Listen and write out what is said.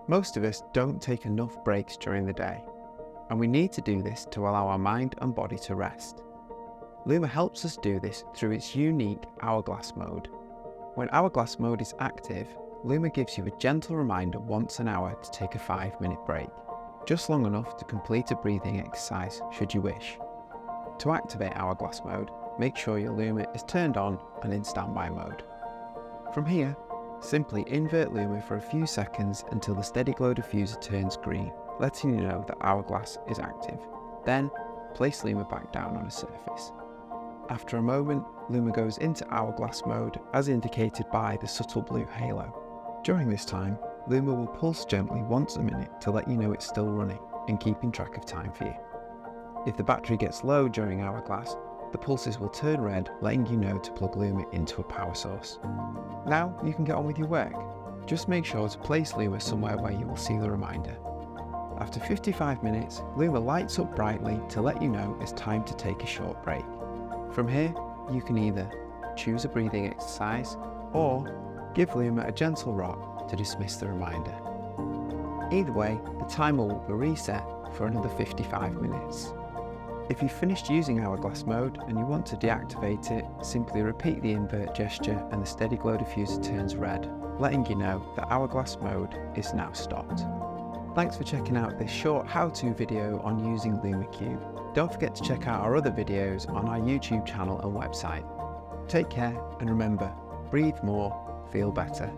Most of us don't take enough breaks during the day, and we need to do this to allow our mind and body to rest. Luma helps us do this through its unique Hourglass mode. When Hourglass mode is active, Luma gives you a gentle reminder once an hour to take a 5-minute break, just long enough to complete a breathing exercise should you wish. To activate Hourglass mode, make sure your Luma is turned on and in standby mode. From here, simply invert Luma for a few seconds until the steady glow diffuser turns green, letting you know that Hourglass is active. Then, place Luma back down on a surface. After a moment, Luma goes into Hourglass mode as indicated by the subtle blue halo. During this time, Luma will pulse gently once a minute to let you know it's still running and keeping track of time for you. If the battery gets low during Hourglass, the pulses will turn red, letting you know to plug Luma into a power source. Now you can get on with your work. Just make sure to place Luma somewhere where you will see the reminder. After 55 minutes, Luma lights up brightly to let you know it's time to take a short break. From here, you can either choose a breathing exercise or give Luma a gentle rock to dismiss the reminder. Either way, the timer will be reset for another 55 minutes. If you've finished using Hourglass mode and you want to deactivate it, simply repeat the invert gesture and the steady glow diffuser turns red, letting you know that Hourglass mode is now stopped. Thanks for checking out this short how-to video on using Lumacube. Don't forget to check out our other videos on our YouTube channel and website. Take care and remember, breathe more, feel better.